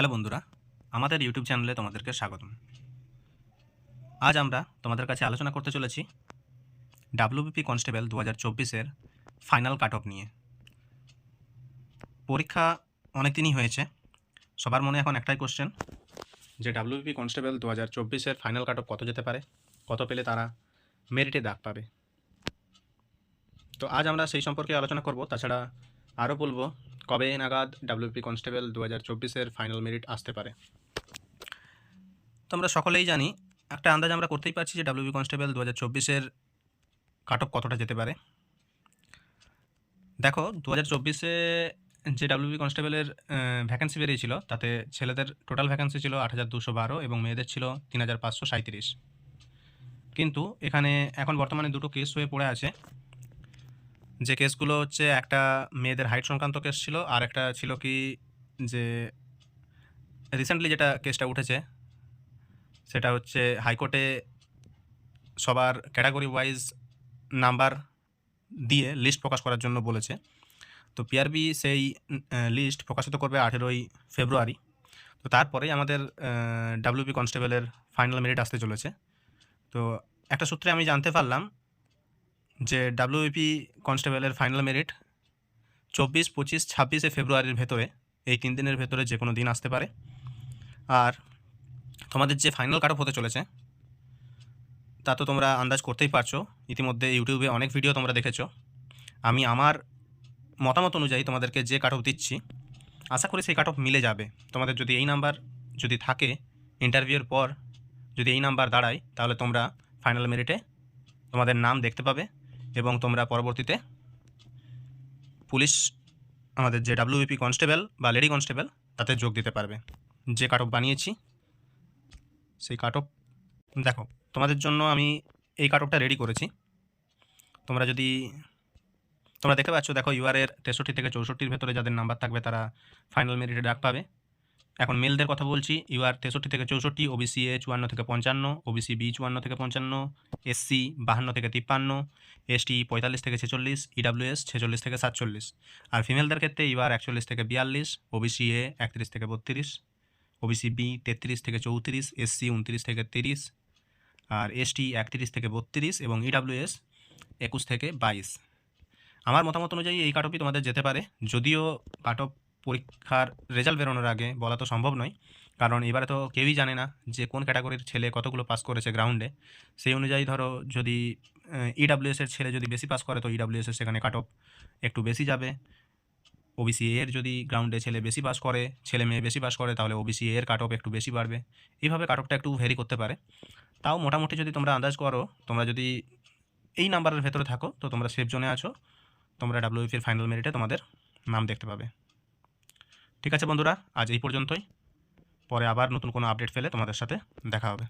Hello বন্ধুরা, আমাদের YouTube চ্যানেলে তোমাদেরকে স্বাগতম। আজ আমরা তোমাদের কাছে আলোচনা করতে চলেছি ডাব্লিউবিপি কনস্টেবল 2024-এর ফাইনাল কাট অফ নিয়ে। পরীক্ষা অনেক দিনই হয়েছে, সবার মনে এখন একটাই কোশ্চেন যে ডাব্লিউবিপি কনস্টেবল 2024-এর ফাইনাল কাট অফ কত যেতে পারে, কত পেলে তারা মেরিটে ডাক পাবে। তো আজ আমরা সেই সম্পর্কে আলোচনা করব। তাছাড়া আরও বলবো কবে নাগাদ ডাব্লিউবিপি কনস্টেবল 2024-এর ফাইনাল মেরিট আসতে পারে। তো আমরা সকলেই জানি, একটা আন্দাজ আমরা করতেই পারছি যে ডাব্লিউবি কনস্টেবল 2024-এর কাট অফ কতটা যেতে পারে। দেখো, 2024-এ যে ডাব্লিউবি কনস্টেবলের ভ্যাকেন্সি বেরিয়েছিল তাতে ছেলেদের টোটাল ভ্যাকেন্সি ছিল 8,212 এবং মেয়েদের ছিল 3,537। কিন্তু এখানে এখন বর্তমানে দুটো কেস হয়ে পড়ে আছে। যে কেসগুলো হচ্ছে, একটা মেয়েদের হাইট সংক্রান্ত কেস ছিল, আর একটা ছিল কি যে রিসেন্টলি যেটা কেসটা উঠেছে সেটা হচ্ছে হাইকোর্টে সবার ক্যাটাগরি ওয়াইজ নাম্বার দিয়ে লিস্ট প্রকাশ করার জন্য বলেছে। তো পিআরবি সেই লিস্ট প্রকাশিত করবে 18ই ফেব্রুয়ারি। তো তারপরেই আমাদের ডাব্লিউবি কনস্টেবলের ফাইনাল মেরিট আসতে চলেছে। তো একটা সূত্রে আমি জানতে পারলাম যে ডাব্লিউবি কনস্টেবলের ফাইনাল মেরিট 24, 25, 26 ফেব্রুয়ারির ভেতরে, এই 3 দিনের ভেতরে যে কোনো দিন আসতে পারে। আর তোমাদের যে ফাইনাল কাট অফ হতে চলেছে তা তো তোমরা আন্দাজ করতেই পারছো, ইতিমধ্যে ইউটিউবে অনেক ভিডিও তোমরা দেখেছো। আমি আমার মতামত অনুযায়ী তোমাদেরকে যে কাট অফ দিচ্ছি, আশা করি সেই কাট অফ মিলে যাবে। তোমাদের যদি এই নাম্বার যদি থাকে, ইন্টারভিউর পর যদি এই নাম্বার দাঁড়ায়, তাহলে তোমরা ফাইনাল মেরিটে তোমাদের নাম দেখতে পাবে এবং তোমরা পরবর্তীতে পুলিশ, আমাদের যে ডাব্লিউবিপি কনস্টেবল বা লেডি কনস্টেবল, তাতে যোগ দিতে পারবে। যে কাট অফ বানিয়েছি সেই কাট অফ দেখো, তোমাদের জন্য আমি এই কাট অফটা রেডি করেছি। তোমরা দেখতে পাচ্ছ, দেখো ইউআরের 63 থেকে 64-র ভেতরে যাদের নাম্বার থাকবে তারা ফাইনাল মেরিটে ডাক পাবে। এখন মেলদের কথা বলছি, ইউআর 63 থেকে 64, ওবিসি এ 54 থেকে 55, ওবিসি বি 54 থেকে 55, এসসি 52 থেকে 53, এসটি 45 থেকে 46, ইডাব্লিউএস 46 থেকে 47। আর ফিমেলদের ক্ষেত্রে ইউআর 41 থেকে 42, ওবিসি এ 31 থেকে 32, ওবিসি বি 33 থেকে 34, এসসি 29 থেকে 30, আর এসটি 31 থেকে 32 এবং ইডাব্লিউএস 21 থেকে 22। আমার মতামত অনুযায়ী এই কাট অফই তোমাদের যেতে পারে, যদিও কাট অফ পরীক্ষার রেজাল্ট বেরোনোর আগে বলা তো সম্ভব নয়, কারণ এবারে তো কেউই জানে না যে কোন ক্যাটাগরির ছেলে কতগুলো পাস করেছে গ্রাউন্ডে। সেই অনুযায়ী ধরো, যদি ইডাব্লিউএসের ছেলে যদি বেশি পাস করে তো ইডাব্লিউএসের সেখানে কাট অফ একটু বেশি যাবে। ওবিসি এর যদি গ্রাউন্ডে ছেলে বেশি পাস করে, ছেলে মেয়ে বেশি পাস করে, তাহলে ওবিসি এর কাট অফ একটু বেশি বাড়বে। এইভাবে কাট অফটা একটু ভ্যারি করতে পারে। তাও মোটামুটি যদি তোমরা আন্দাজ করো, তোমরা যদি এই নাম্বারের ভেতরে থাকো তো তোমরা সেফ জোনে আছো, তোমরা ডাব্লিউবিপির ফাইনাল মেরিটে তোমাদের নাম দেখতে পাবে। ঠিক আছে বন্ধুরা, আজ এই পর্যন্তই। পরে আবার নতুন কোনো আপডেট পেলে তোমাদের সাথে দেখা হবে।